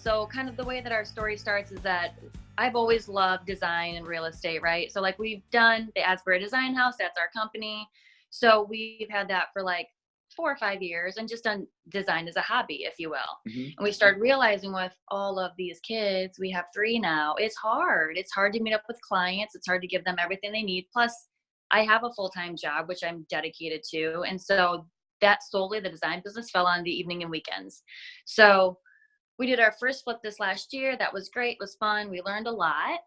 So kind of the way that our story starts is that I've always loved design and real estate, right? So like we've done the Asbury Design House, that's our company. So we've had that for like 4 or 5 years and just done design as a hobby, if you will. Mm-hmm. And we started realizing with all of these kids, we have 3 now, it's hard. It's hard to meet up with clients. It's hard to give them everything they need. Plus I have a full-time job, which I'm dedicated to. And so that solely the design business fell on the evening and weekends. So we did our first flip this last year. That was great. It was fun. We learned a lot,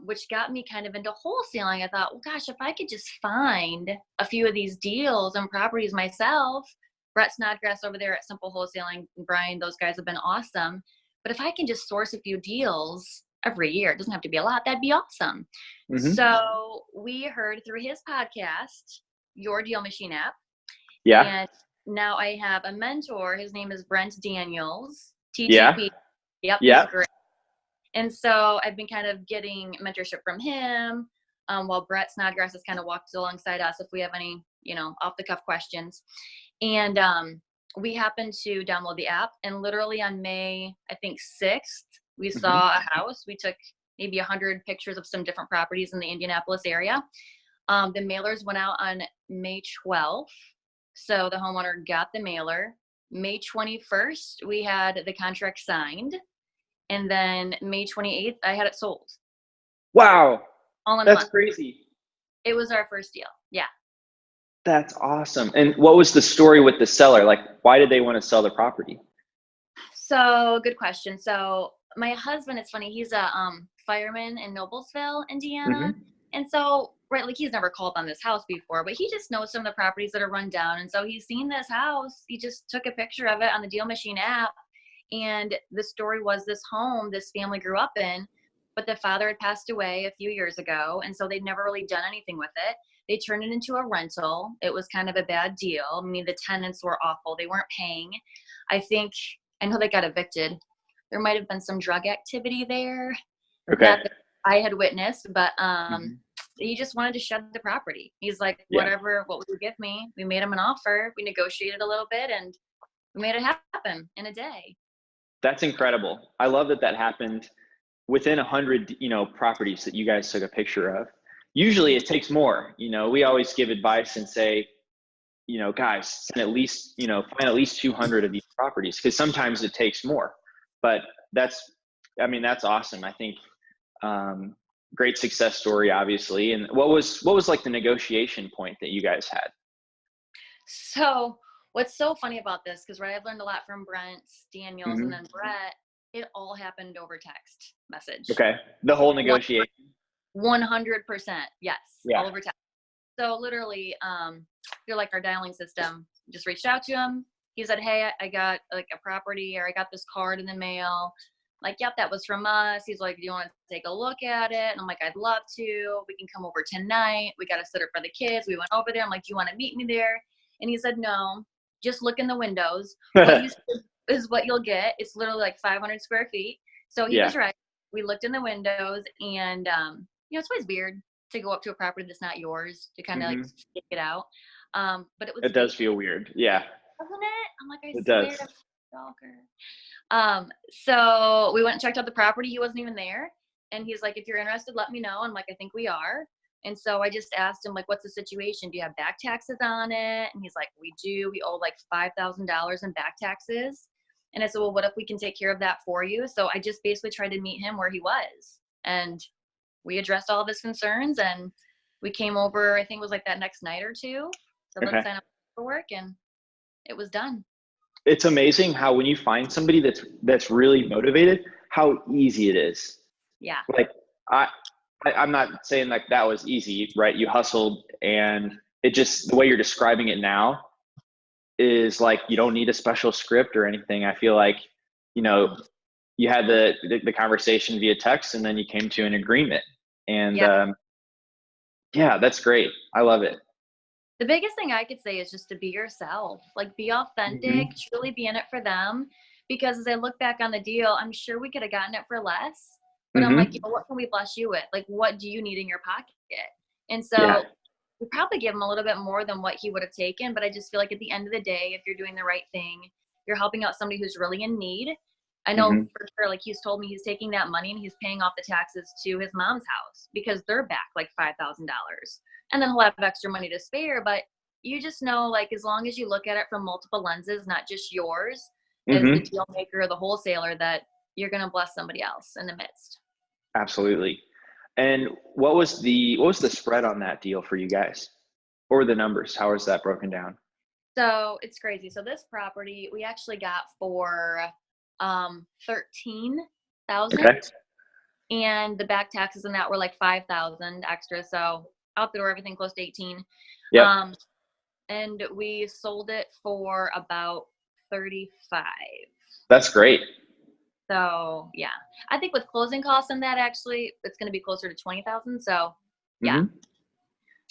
which got me kind of into wholesaling. I thought, well, gosh, if I could just find a few of these deals and properties myself, Brett Snodgrass over there at Simple Wholesaling, and Brian, those guys have been awesome. But if I can just source a few deals every year, it doesn't have to be a lot, that'd be awesome. Mm-hmm. So we heard through his podcast, your DealMachine app. Yeah. And now I have a mentor. His name is Brent Daniels, TTP. Yeah. Yep. Yeah. He's great. And so I've been kind of getting mentorship from him, while Brett Snodgrass has kind of walked alongside us if we have any, off the cuff questions. And we happened to download the app, and literally on May, I think 6th, we saw a house. We took maybe 100 pictures of some different properties in the Indianapolis area. The mailers went out on May 12th. So the homeowner got the mailer. May 21st, we had the contract signed. And then May 28th, I had it sold. Wow. All in a That's month. crazy. It was our first deal. Yeah. That's awesome. And what was the story with the seller? Like, why did they want to sell the property? So good question. So my husband, it's funny, he's a fireman in Noblesville, Indiana. Mm-hmm. And so, right, like he's never called on this house before, but he just knows some of the properties that are run down. And so he's seen this house. He just took a picture of it on the DealMachine app. And the story was this home this family grew up in, but the father had passed away a few years ago. And so they'd never really done anything with it. They turned it into a rental. It was kind of a bad deal. I mean, the tenants were awful. They weren't paying. I know they got evicted. There might have been some drug activity there. Okay. Not that I had witnessed, but he just wanted to shed the property. He's like, whatever, what would you give me? We made him an offer. We negotiated a little bit and we made it happen in a day. That's incredible. I love that happened within 100, properties that you guys took a picture of. Usually it takes more. We always give advice and say, guys, find at least 200 of these properties, because sometimes it takes more. But that's awesome. I think great success story, obviously. And what was like the negotiation point that you guys had? So what's so funny about this, because I've learned a lot from Brent Daniels and then Brett, it all happened over text message. Okay. The whole negotiation. 100%. Yes. Yeah. All over text. So literally, you're like our dialing system. Just reached out to him. He said, hey, I got like a property, or I got this card in the mail. Like, yep, that was from us. He's like, do you want to take a look at it? And I'm like, I'd love to. We can come over tonight. We got a sitter for the kids. We went over there. I'm like, do you want to meet me there? And he said, no, just look in the windows. What you see is what you'll get. It's literally like 500 square feet. So he was right. We looked in the windows, and it's always weird to go up to a property that's not yours to kind of like stick it out. But it does feel weird. Yeah. Doesn't it? I'm like, it does. Stalker. So we went and checked out the property. He wasn't even there. And he's like, if you're interested, let me know. I'm like, I think we are. And so I just asked him, like, what's the situation? Do you have back taxes on it? And he's like, we do. We owe like $5,000 in back taxes. And I said, well, what if we can take care of that for you? So I just basically tried to meet him where he was. And we addressed all of his concerns, and we came over, I think it was like that next night or two. So let's sign up for work, and it was done. It's amazing how when you find somebody that's really motivated, how easy it is. Yeah. Like I'm not saying like that was easy, right? You hustled, and it just, the way you're describing it now is like, you don't need a special script or anything. I feel like, you had the conversation via text, and then you came to an agreement. And that's great. I love it. The biggest thing I could say is just to be yourself, like be authentic, truly be in it for them. Because as I look back on the deal, I'm sure we could have gotten it for less, but I'm like, what can we bless you with? Like, what do you need in your pocket? And so we probably give him a little bit more than what he would have taken. But I just feel like at the end of the day, if you're doing the right thing, you're helping out somebody who's really in need. I know Mm-hmm. for sure, like he's told me he's taking that money and he's paying off the taxes to his mom's house because they're back like $5,000. And then he'll have extra money to spare. But you just know, like, as long as you look at it from multiple lenses, not just yours as the Mm-hmm. deal maker or the wholesaler, that you're going to bless somebody else in the midst. Absolutely. And what was the spread on that deal for you guys? What were the numbers? How was that broken down? So it's crazy. So this property we actually got for 13,000, Okay. and the back taxes and that were like 5,000 extra. So out the door, everything close to 18. Yep. And we sold it for about 35. That's great. So yeah, I think with closing costs and that, actually, it's going to be closer to 20,000. So yeah. Mm-hmm.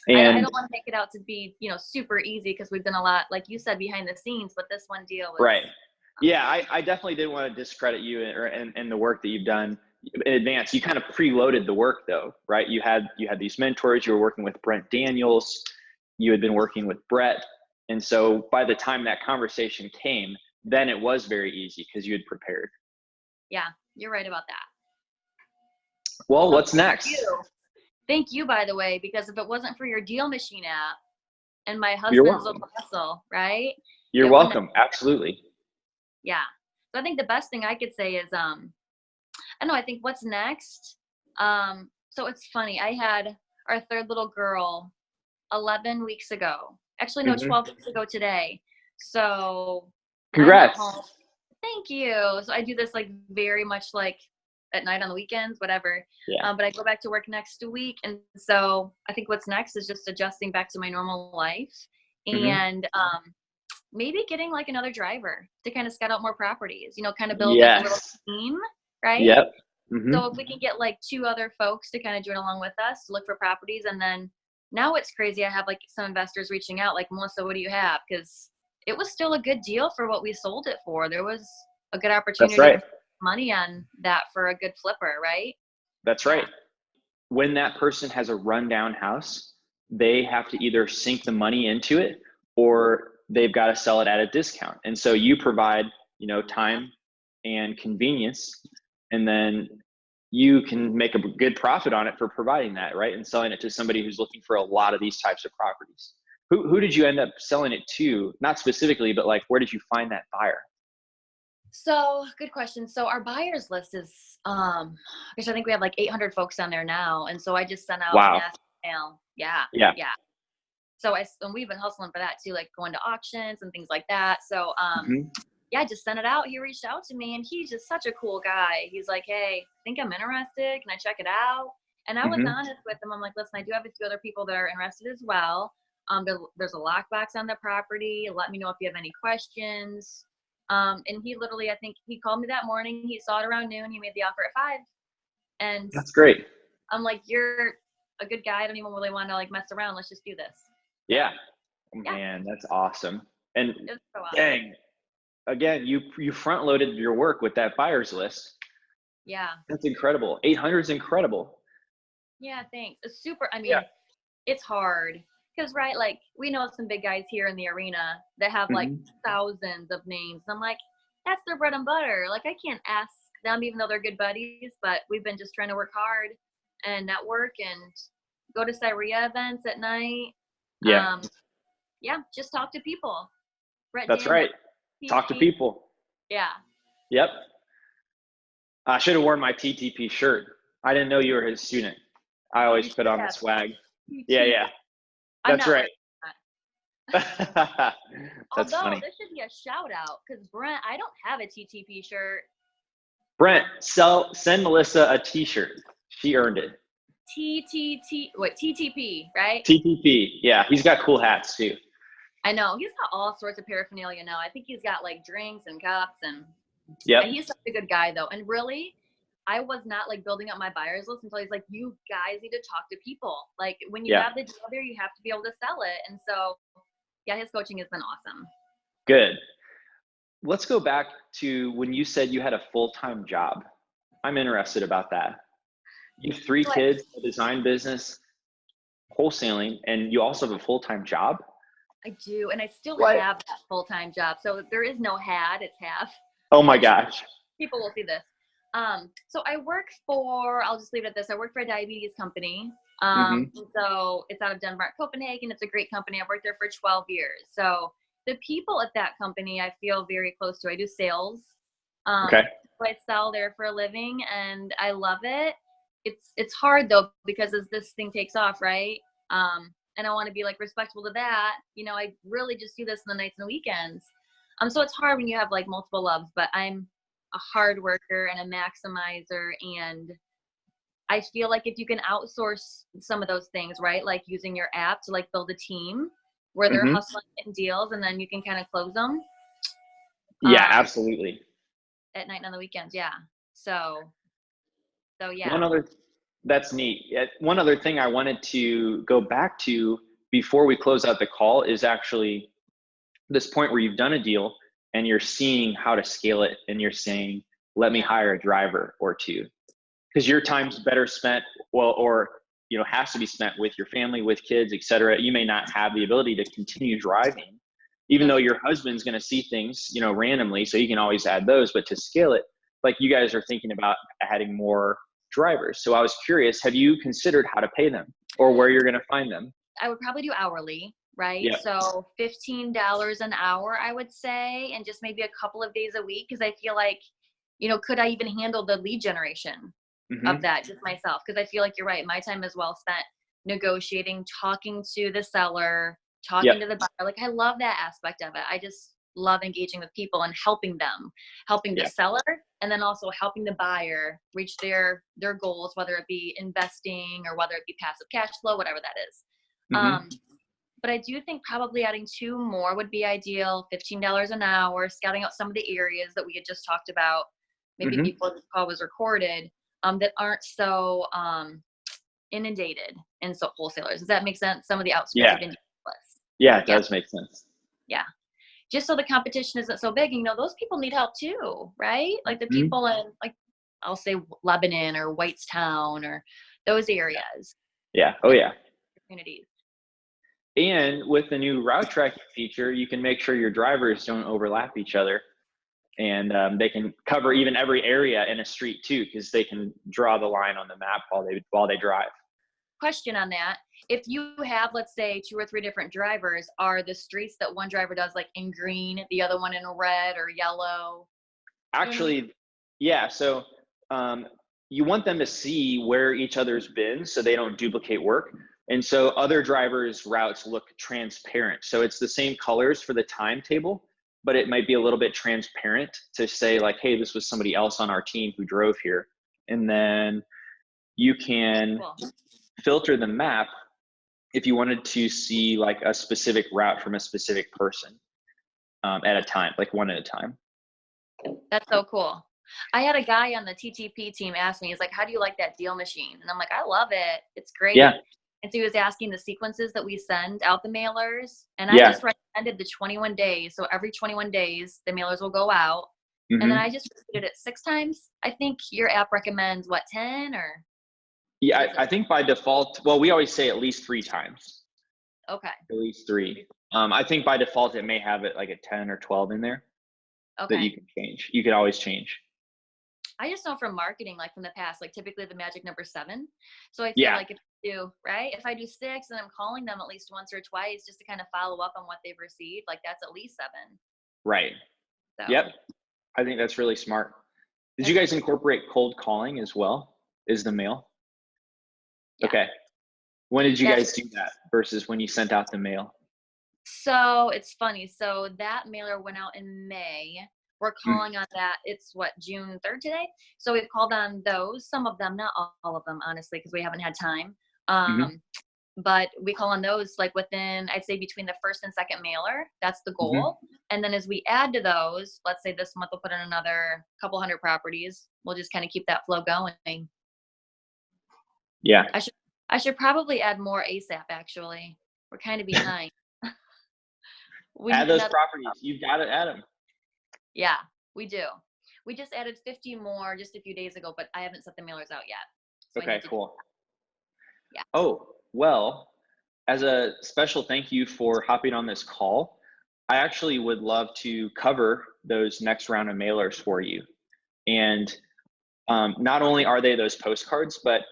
I And don't want to make it out to be, super easy because we've done a lot, like you said, behind the scenes, but this one deal was. right. Yeah, I definitely didn't want to discredit you and the work that you've done in advance. You kind of preloaded the work though, right? You had these mentors, you were working with Brent Daniels, you had been working with Brett. And so by the time that conversation came, then it was very easy because you had prepared. Yeah, you're right about that. Well, So what's next? Thank you, by the way, because if it wasn't for your DealMachine app and my You're husband's welcome. little hustle, right? You're It wouldn't welcome. Absolutely. Yeah. So I think the best thing I could say is, I don't know, I think what's next. So it's funny. I had our third little girl 11 weeks ago. Actually, no, Mm-hmm. 12 weeks ago today. So Congrats. I'm at home. Thank you. So I do this like very much like at night on the weekends, whatever. Yeah. But I go back to work next week. And so I think what's next is just adjusting back to my normal life Mm-hmm. and maybe getting like another driver to kind of scout out more properties, kind of build like a little Yes. team, right? Yep. Mm-hmm. So if we can get like 2 other folks to kind of join along with us to look for properties. And then now it's crazy. I have like some investors reaching out like, Melissa, what do you have? Because it was still a good deal for what we sold it for. There was a good opportunity That's right. to put money on that for a good flipper, right? That's right. When that person has a rundown house, they have to either sink the money into it or they've got to sell it at a discount. And so you provide, time and convenience, and then you can make a good profit on it for providing that, right? And selling it to somebody who's looking for a lot of these types of properties. Who did you end up selling it to? Not specifically, but like, where did you find that buyer? So good question. So our buyers list is, because I think we have like 800 folks on there now. And so I just sent out Wow. mass mail. Yeah. Yeah. So and we've been hustling for that too, like going to auctions and things like that. So, Mm-hmm. yeah, I just sent it out. He reached out to me and he's just such a cool guy. He's like, hey, I think I'm interested. Can I check it out? And I was Mm-hmm. honest with him. I'm like, listen, I do have a few other people that are interested as well. There's a lockbox on the property. Let me know if you have any questions. And he literally, I think he called me that morning. He saw it around noon. He made the offer at 5. And That's great. I'm like, you're a good guy. I don't even really want to like mess around. Let's just do this. Yeah. Yeah. Man, that's awesome. And It's so awesome. dang, again, you front loaded your work with that buyers list. Yeah. That's incredible. 800 is incredible. Yeah, thanks. It's super. I mean, Yeah. it's hard because, right, like we know some big guys here in the arena that have like Mm-hmm. thousands of names. I'm like, that's their bread and butter. Like I can't ask them, even though they're good buddies, but we've been just trying to work hard and network and go to Syria events at night. Yeah. Yeah, just talk to people. Brett That's Daniels, right. Talk to TT. people. Yeah. Yep. I should have worn my TTP shirt. I didn't know you were his student. I always put on the swag. Yeah. I'm That's not right. That's Although funny. this should be a shout out because Brent, I don't have a TTP shirt. Brent, send Melissa a t-shirt. She earned it. TTP, right? TTP. Yeah, he's got cool hats too. I know. He's got all sorts of paraphernalia now. I think he's got like drinks and cups and Yep. he's such a good guy though. And really, I was not like building up my buyers list until he's like, you guys need to talk to people. Like when you have the deal there, you have to be able to sell it. And so, yeah, his coaching has been awesome. Good. Let's go back to when you said you had a full-time job. I'm interested about that. You have 3 kids, a design business, wholesaling, and you also have a full-time job? I do. And I still have that full-time job. So there is no had, it's have. Oh my gosh. people will see this. So I work for, I'll just leave it at this. I work for a diabetes company. So it's out of Denmark, Copenhagen. It's a great company. I've worked there for 12 years. So the people at that company, I feel very close to. I do sales. Okay. So I sell there for a living and I love it. It's hard though, because as this thing takes off, right? And I want to be like respectful to that. You know, I really just do this on the nights and weekends. So it's hard when you have like multiple loves, but I'm a hard worker and a maximizer. And I feel like if you can outsource some of those things, right? Like using your app to like build a team where they're hustling in deals and then you can kind of close them. Yeah, absolutely. At night and on the weekends. Yeah. So yeah. That's neat. One other thing I wanted to go back to before we close out the call is actually this point where you've done a deal and you're seeing how to scale it and you're saying, let me hire a driver or two. Because your time's better spent, or has to be spent with your family, with kids, etc. You may not have the ability to continue driving, even though your husband's going to see things, randomly. So you can always add those, but to scale it, like you guys are thinking about adding more drivers. So I was curious, have you considered how to pay them or where you're going to find them? I would probably do hourly, right? Yeah. So $15 an hour, I would say, and just maybe a couple of days a week. Cause I feel like, could I even handle the lead generation of that just myself? Cause I feel like you're right. My time is well spent negotiating, talking to the seller, talking to the buyer. Like I love that aspect of it. I just love engaging with people and helping them, helping the seller, and then also helping the buyer reach their goals, whether it be investing or whether it be passive cash flow, whatever that is. But I do think probably adding two more would be ideal. $15 an hour, scouting out some of the areas that we had just talked about, maybe before this call was recorded, that aren't so inundated in wholesalers. Does that make sense? Some of the outskirts of Indianapolis. Yeah, it does make sense. Yeah. Just so the competition isn't so big. Those people need help too, right? Like the people in, like, I'll say Lebanon or Whitestown or those areas. Yeah. Oh, yeah. Opportunities. And with the new route tracking feature, you can make sure your drivers don't overlap each other. And they can cover even every area in a street too, because they can draw the line on the map while they drive. Question on that. If you have, let's say, 2 or 3 different drivers, are the streets that one driver does like in green, the other one in red or yellow? Actually, yeah. So you want them to see where each other's been so they don't duplicate work. And so other drivers' routes look transparent. So it's the same colors for the timetable, but it might be a little bit transparent to say like, hey, this was somebody else on our team who drove here. And then you can filter the map if you wanted to see like a specific route from a specific person at a time, like one at a time. That's so cool. I had a guy on the TTP team ask me, he's like, how do you like that DealMachine? And I'm like, I love it. It's great. Yeah. And so he was asking the sequences that we send out the mailers. And I just recommended the 21 days. So every 21 days, the mailers will go out. And then I just repeated it 6 times. I think your app recommends 10 or? Yeah, I think by default, well, we always say at least 3 times. Okay. At least 3. I think by default, it may have it like a 10 or 12 in there that you can change. You can always change. I just know from marketing, like from the past, like typically the magic number 7. So I feel like if I do 6 and I'm calling them at least once or twice just to kind of follow up on what they've received, like that's at least 7. Right. So. Yep. I think that's really smart. Did you guys incorporate cold calling as well as the mail? Yeah. Okay. When did you guys do that versus when you sent out the mail? So it's funny. So that mailer went out in May. We're calling on that. It's June 3rd today. So we've called on those, some of them, not all of them, honestly, because we haven't had time. But we call on those like within, I'd say between the first and second mailer. That's the goal. And then as we add to those, let's say this month we'll put in another couple hundred properties. We'll just kind of keep that flow going. Yeah. I should probably add more ASAP, actually. We're kind of behind. Add those properties. You've got to add them. Yeah, we do. We just added 50 more just a few days ago, but I haven't set the mailers out yet. So okay, cool. Yeah. Oh, well, as a special thank you for hopping on this call, I actually would love to cover those next round of mailers for you. And not only are they those postcards, but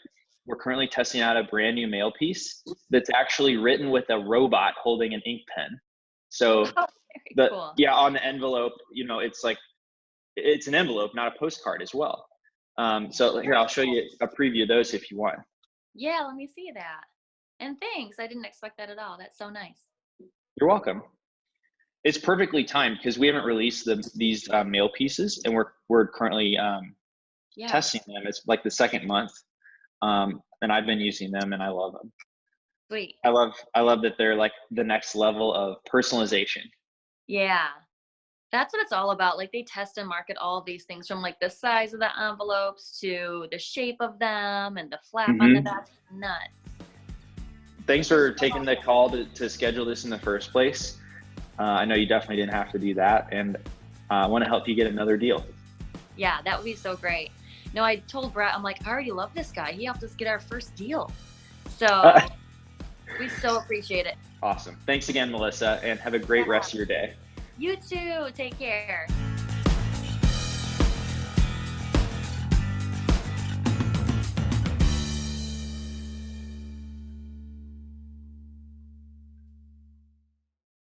we're currently testing out a brand new mail piece that's actually written with a robot holding an ink pen. So Oh, very cool. on the envelope, it's like, it's an envelope, not a postcard as well. So here, I'll show you a preview of those if you want. Yeah, let me see that. And thanks. I didn't expect that at all. That's so nice. You're welcome. It's perfectly timed because we haven't released these mail pieces, and we're currently testing them. It's like the second month, and I've been using them, and I love them. Sweet. I love that they're like the next level of personalization. Yeah. That's what it's all about. Like, they test and market all of these things, from like the size of the envelopes to the shape of them and the flap on the back. Nuts. Thanks for taking the call to schedule this in the first place. I know you definitely didn't have to do that, and I want to help you get another deal. Yeah, that would be so great. No, I told Brett, I'm like, I already love this guy. He helped us get our first deal. So we so appreciate it. Awesome. Thanks again, Melissa, and have a great rest of your day. You too. Take care.